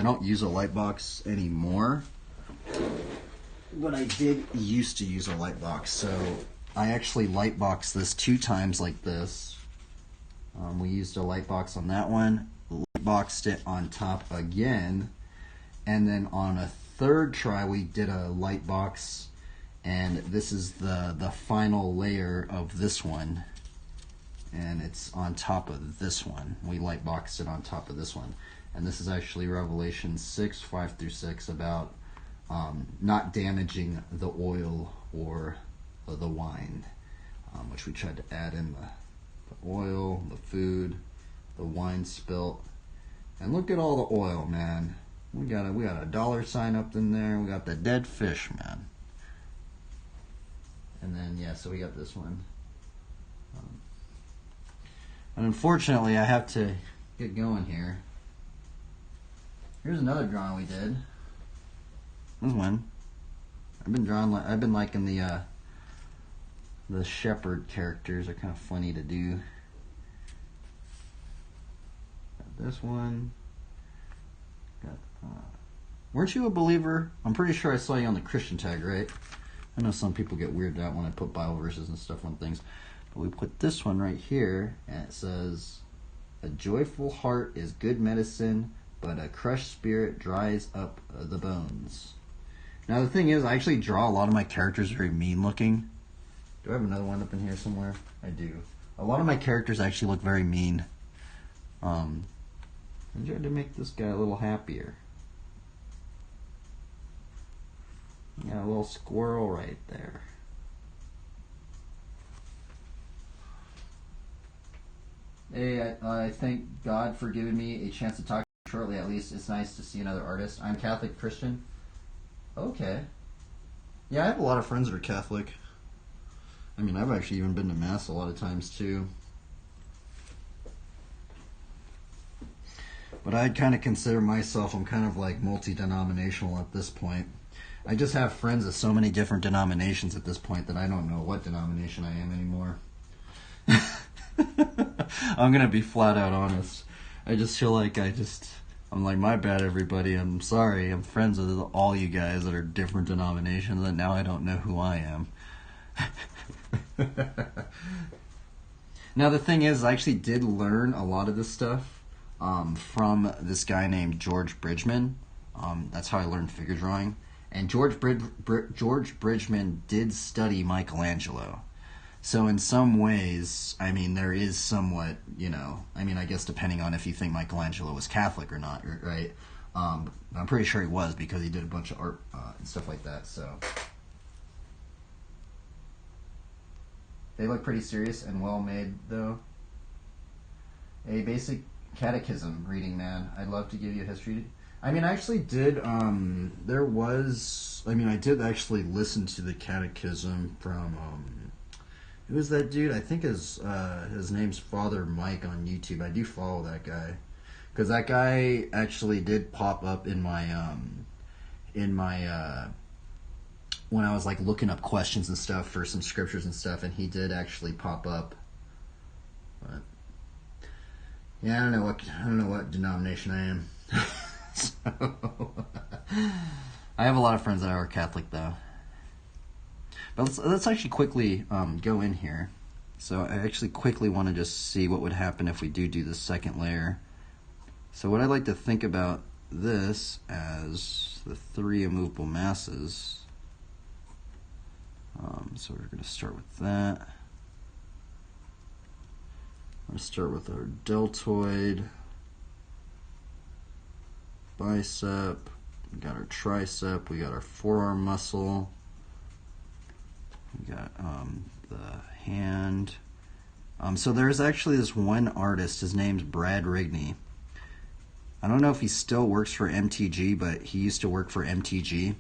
A: don't use a light box anymore, but I did used to use a light box. So I actually light boxed this 2 times like this. We used a light box on that one, light boxed it on top again, and then on a 3rd try we did a light box, and this is the final layer of this one. And it's on top of this one. We light boxed it on top of this one. And this is actually Revelation 6, 5 through 6, about not damaging the oil or the wine, which we tried to add in the oil, the food, the wine spilt. And look at all the oil, man. We got a dollar sign up in there. We got the dead fish, man. And then, yeah, so we got this one. And unfortunately, I have to get going here. Here's another drawing we did. This one. I've been liking the shepherd characters. Are kind of funny to do. Got this one. Got. Weren't you a believer? I'm pretty sure I saw you on the Christian tag, right? I know some people get weirded out when I put Bible verses and stuff on things, but we put this one right here, and it says, "A joyful heart is good medicine, but a crushed spirit dries up the bones." Now the thing is, I actually draw a lot of my characters very mean looking. Do I have another one up in here somewhere? I do. A lot of my characters actually look very mean. I tried to make this guy a little happier. Got a little squirrel right there. Hey, I thank God for giving me a chance to talk shortly at least. It's nice to see another artist. I'm Catholic Christian. Okay. Yeah, I have a lot of friends that are Catholic. I mean, I've actually even been to Mass a lot of times too. But I'd kind of consider myself, I'm kind of like multi-denominational at this point. I just have friends of so many different denominations at this point that I don't know what denomination I am anymore. I'm going to be flat out honest. I just feel like I'm like, my bad everybody, I'm sorry. I'm friends with all you guys that are different denominations and now I don't know who I am. Now the thing is, I actually did learn a lot of this stuff from this guy named George Bridgman. That's how I learned figure drawing. And George Bridgman did study Michelangelo. So in some ways, I mean, there is somewhat, I mean, I guess depending on if you think Michelangelo was Catholic or not, right? I'm pretty sure he was because he did a bunch of art and stuff like that, so. They look pretty serious and well made, though. A basic catechism reading, man. I'd love to give you a history. I mean, I actually did, I did actually listen to the catechism from, who is that dude? I think his name's Father Mike on YouTube. I do follow that guy. Because that guy actually did pop up in my, when I was like looking up questions and stuff for some scriptures and stuff, and he did actually pop up. But, yeah, I don't know what denomination I am. So, I have a lot of friends that are Catholic though. But let's actually quickly go in here. So I actually quickly want to just see what would happen if we do the second layer. So what I like to think about this as the three immovable masses. So we're going to start with that. I'm going to start with our deltoid, bicep, we got our tricep, we got our forearm muscle, we got the hand. So there's actually this one artist, his name's Brad Rigney. I don't know if he still works for MTG, but he used to work for MTG.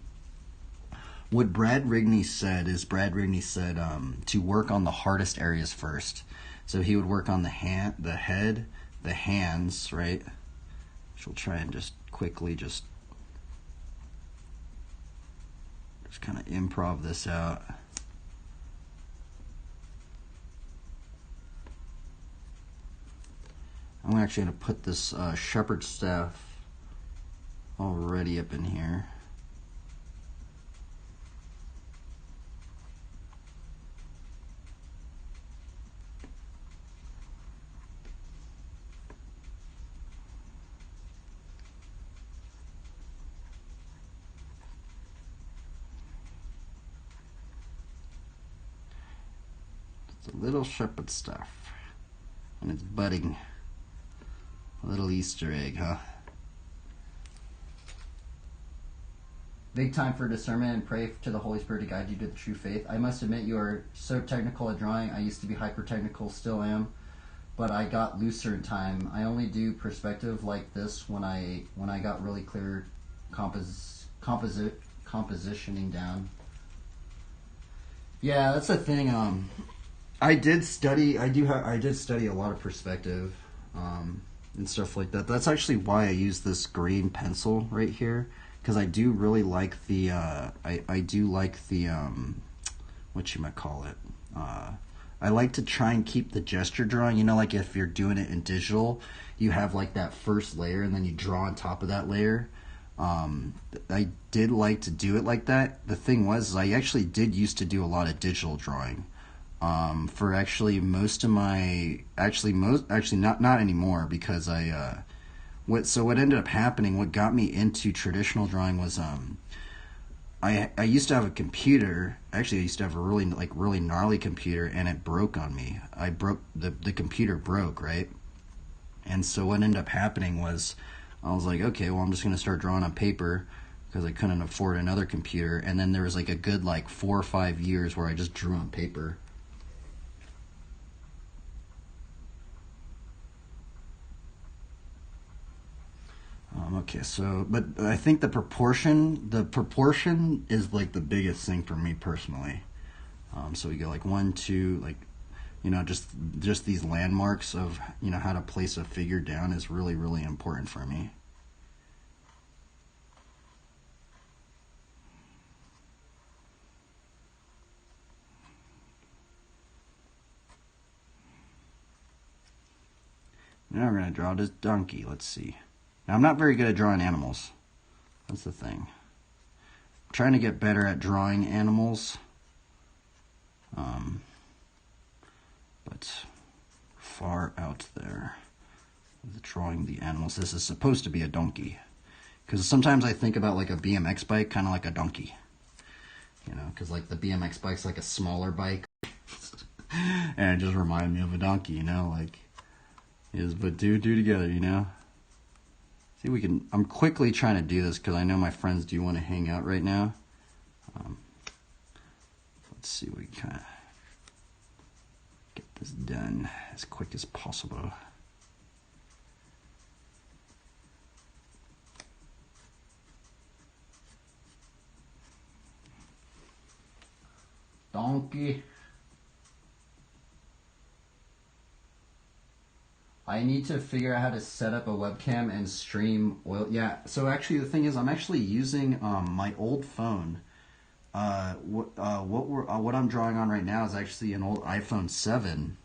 A: What Brad Rigney said to work on the hardest areas first. So he would work on the head, the hands, right? Which we'll try and just quickly just kind of improv this out. I'm actually going to put this shepherd staff already up in here. It's a little shepherd staff, and it's budding. A little Easter egg, huh? Big time for discernment and pray to the Holy Spirit to guide you to the true faith. I must admit you are so technical at drawing. I used to be hyper technical, still am, but I got looser in time. I only do perspective like this when I got really clear compositioning down. Yeah, that's the thing. I did study. I did study a lot of perspective, and stuff like that. That's actually why I use this green pencil right here, because I do really like the. I do like the what you might call it. I like to try and keep the gesture drawing. You know, like if you're doing it in digital, you have like that first layer, and then you draw on top of that layer. I did like to do it like that. The thing was, is I actually did used to do a lot of digital drawing. For actually most of my actually not anymore, because what ended up happening, what got me into traditional drawing was I used to have a computer. Actually, I used to have a really gnarly computer, and it broke on me. I broke the computer broke, right? And so what ended up happening was I was like, okay, well, I'm just gonna start drawing on paper, because I couldn't afford another computer. And then there was like a good 4 or 5 years where I just drew on paper. Okay, so, but I think the proportion is like the biggest thing for me personally. So we go like 1, 2, just these landmarks of how to place a figure down is really, really important for me. Now we're gonna draw this donkey. Let's see. Now I'm not very good at drawing animals. That's the thing. I'm trying to get better at drawing animals. But far out there with drawing the animals. This is supposed to be a donkey. Because sometimes I think about like a BMX bike, kind of like a donkey. Because like the BMX bike's like a smaller bike. And it just reminded me of a donkey, but do together, See, I'm quickly trying to do this because I know my friends do want to hang out right now. Let's see if we can kind of get this done as quick as possible. Donkey. I need to figure out how to set up a webcam and stream oil. Yeah, so actually the thing is, I'm actually using my old phone. What I'm drawing on right now is actually an old iPhone 7.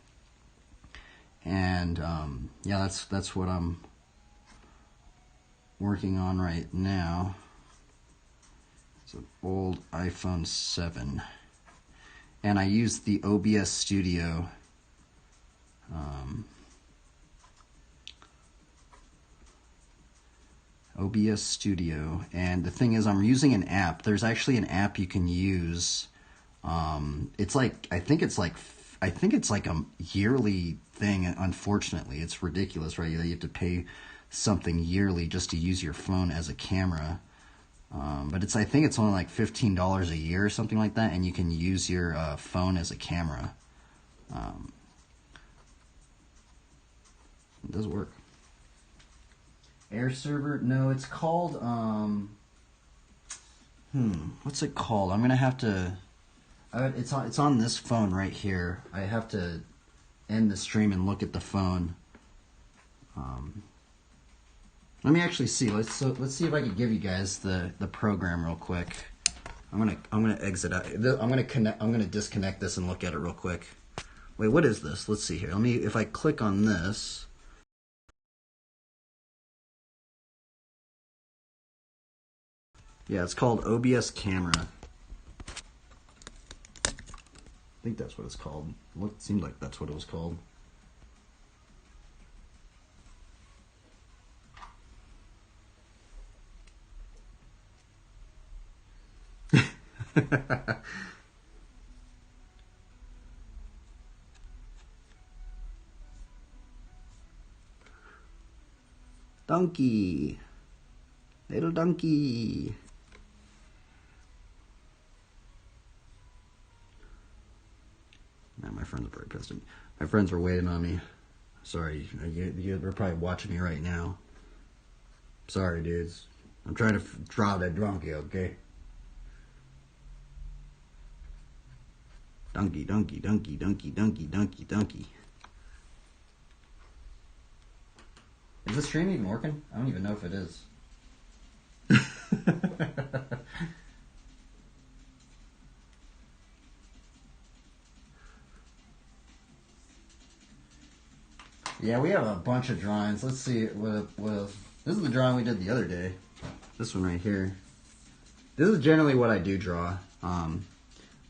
A: And yeah, that's what I'm working on right now. It's an old iPhone 7. And I use the OBS Studio. OBS Studio, and the thing is, I'm using an app. There's actually an app you can use. It's like I think it's like a yearly thing. Unfortunately, it's ridiculous, right? You have to pay something yearly just to use your phone as a camera. But I think it's only like $15 a year or something like that, and you can use your phone as a camera. It does work. Air server? No, it's called what's it called? I'm gonna have to. It's on this phone right here. I have to end the stream and look at the phone. Let me actually see. Let's see if I can give you guys the program real quick. I'm gonna exit out. I'm gonna disconnect this and look at it real quick. Wait, what is this? Let's see here. If I click on this. Yeah, it's called OBS Camera. I think that's what it's called. It seemed like that's what it was called. Donkey. Little donkey. Man, my friends are probably pissed at me. My friends are waiting on me. Sorry, you're probably watching me right now. Sorry, dudes. I'm trying to draw that donkey, okay? Donkey, donkey, donkey, donkey, donkey, donkey, donkey. Is the stream even working? I don't even know if it is. Yeah, we have a bunch of drawings. Let's see. This is the drawing we did the other day. This one right here. This is generally what I do draw.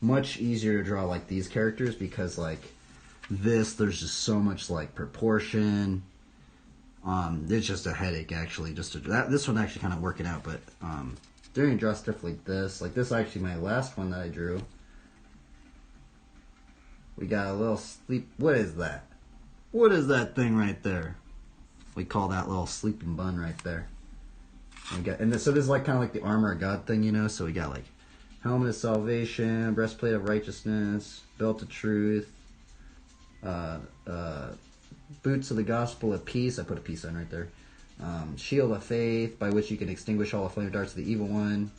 A: Much easier to draw like these characters because like this, there's just so much like proportion. It's just a headache actually. This one actually kind of working out, but doing a draw stuff like this is actually my last one that I drew. We got a little sleep. What is that? What is that thing right there? We call that little sleeping bun right there. So this is like kind of like the armor of God thing, you know. So we got like helmet of salvation, breastplate of righteousness, belt of truth, boots of the gospel of peace. I put a peace sign right there. Shield of faith, by which you can extinguish all the flame darts of the evil one.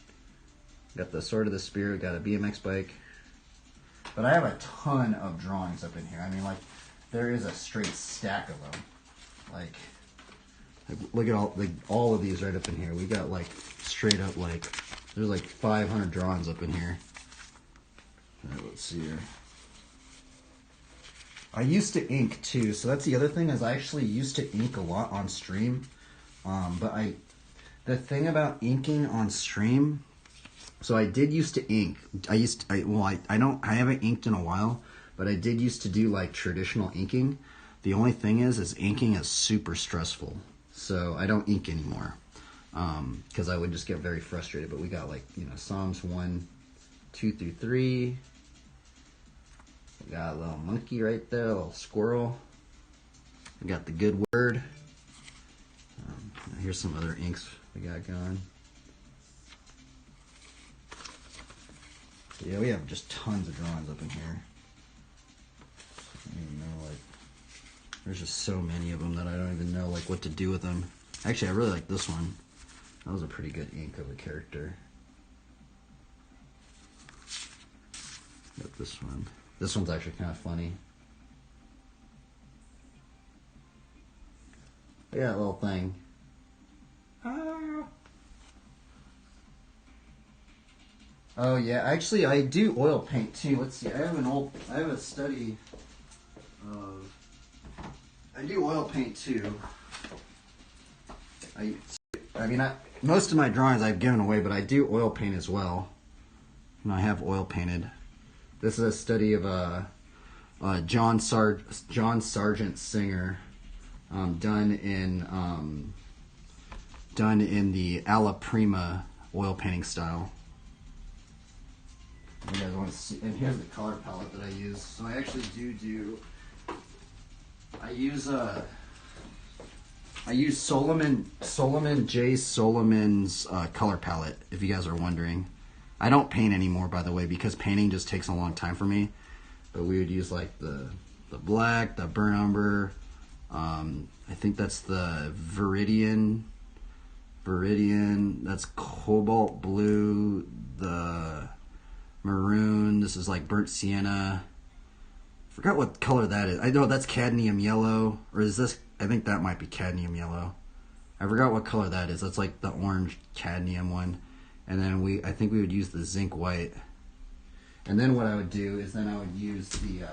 A: Got the sword of the spirit. Got a BMX bike. But I have a ton of drawings up in here. I mean, like, there is a straight stack of them. Like look at all of these right up in here. We got like straight up like there's like 500 drawings up in here. All right, let's see here. I used to ink too, so that's the other thing is I actually used to ink a lot on stream. The thing about inking on stream, so I did used to ink. I haven't inked in a while, but I did used to do like traditional inking. The only thing is inking is super stressful. So I don't ink anymore because I would just get very frustrated. But we got like, you know, Psalms 1, 2 through 3. We got a little monkey right there, a little squirrel. We got the good word. Here's some other inks we got going. Yeah, we have just tons of drawings up in here. I don't even know, like, there's just so many of them that I don't even know like what to do with them. Actually, I really like this one. That was a pretty good ink of a character. Got this one. This one's actually kind of funny. Look at that little thing. Oh yeah, actually I do oil paint too. Let's see. I have a study of. I do oil paint too. Most of my drawings I've given away, but I do oil paint as well. And I have oil painted. This is a study of John Sargent Singer, done in the Alla Prima oil painting style. You guys want to see? And here's the color palette that I use. So I actually do. I use Solomon J. Solomon's color palette, if you guys are wondering. I don't paint anymore, by the way, because painting just takes a long time for me. But we would use like the black, the burnt umber. I think that's the Viridian. That's cobalt blue. The maroon. This is like burnt sienna. Forgot what color that is. I know that's cadmium yellow, or is this? I think that might be cadmium yellow. I forgot what color that is. That's like the orange cadmium one. And then I think we would use the zinc white. And then what I would do is then I would use the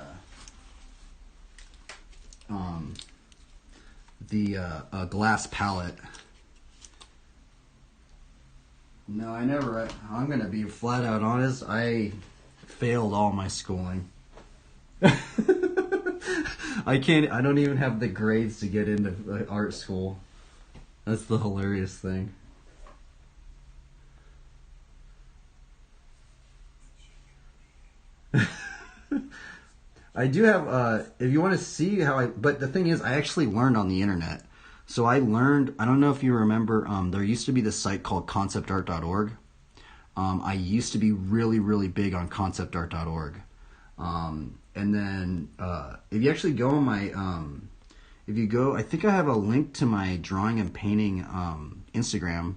A: glass palette. No, I never. I'm gonna be flat out honest. I failed all my schooling. I don't even have the grades to get into art school. That's the hilarious thing. I do have, if you want to see how but the thing is, I actually learned on the internet. So I don't know if you remember, there used to be this site called conceptart.org. I used to be really, really big on conceptart.org. And then, if you actually go on my, I think I have a link to my drawing and painting, Instagram,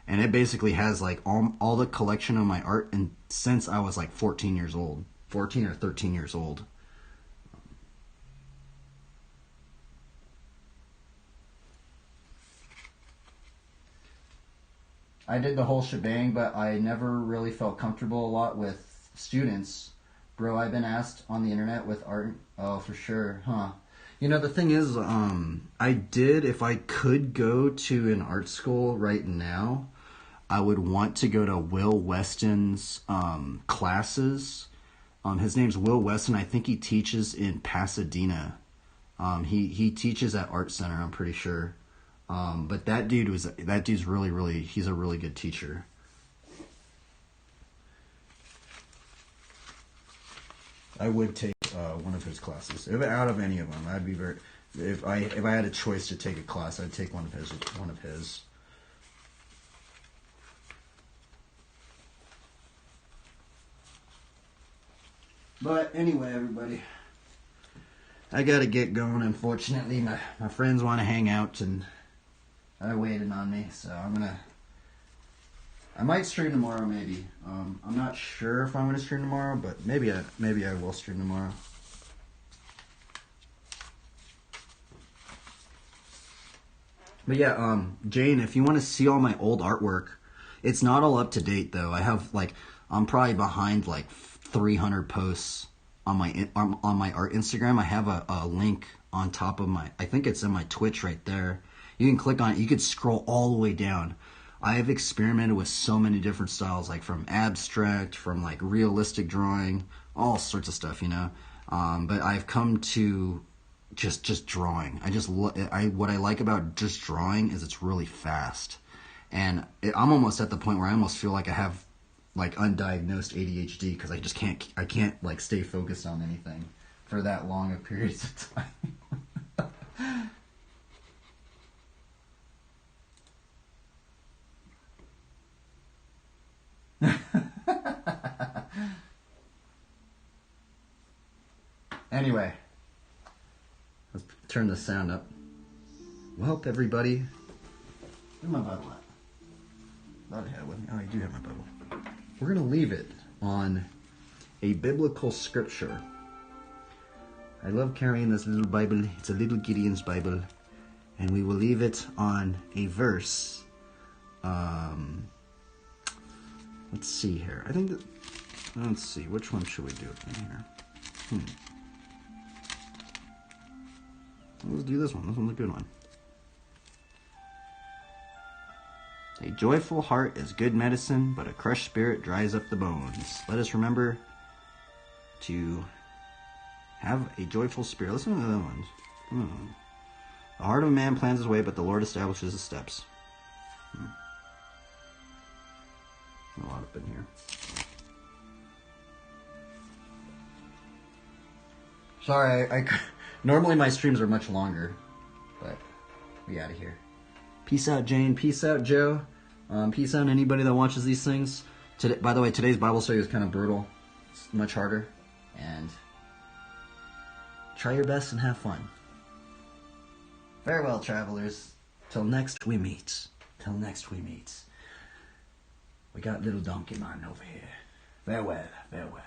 A: and it basically has like all the collection of my art and since I was like 14 years old. 14 or 13 years old. I did the whole shebang, but I never really felt comfortable a lot with students. Bro, I've been asked on the internet with art. Oh, for sure, huh? You know, the thing is, I did, if I could go to an art school right now, I would want to go to Will Weston's classes. His name's Will Weston. I think he teaches in Pasadena. He teaches at Art Center, I'm pretty sure. But that dude's really, he's a really good teacher. I would take one of his classes. Out of any of them, I'd be very. If I had a choice to take a class, I'd take one of his. But anyway, everybody, I gotta get going. Unfortunately, my friends want to hang out and they're waiting on me, so I might stream tomorrow, maybe. I'm not sure if I'm gonna stream tomorrow, but maybe I will stream tomorrow. But yeah, Jane, if you want to see all my old artwork, it's not all up to date though. I have I'm probably behind 300 posts on my art Instagram. I have a link on top of I think it's in my Twitch right there. You can click on it. You could scroll all the way down. I have experimented with so many different styles, from abstract, from realistic drawing, all sorts of stuff, you know. But I've come to just drawing. What I like about just drawing is it's really fast, and I'm almost at the point where I almost feel like I have undiagnosed ADHD because I can't stay focused on anything for that long of periods of time. Anyway, let's turn the sound up. Well, everybody, where's my Bible at? Thought I had it with me. Oh, I do have my Bible. We're going to leave it on a biblical scripture. I love carrying this little Bible. It's a little Gideon's Bible. And we will leave it on a verse. Let's see here. Let's see. Which one should we do in here? Let's do this one. This one's a good one. A joyful heart is good medicine, but a crushed spirit dries up the bones. Let us remember to have a joyful spirit. Listen to the other ones. The heart of a man plans his way, but the Lord establishes his steps. A lot up in here. Sorry, normally my streams are much longer, but we out of here. Peace out, Jane. Peace out, Joe. Peace out, anybody that watches these things. Today, by the way, today's Bible study was kind of brutal. It's much harder. And try your best and have fun. Farewell, travelers. Till next we meet. Till next we meet. We got little Donkey Man over here. Farewell, farewell.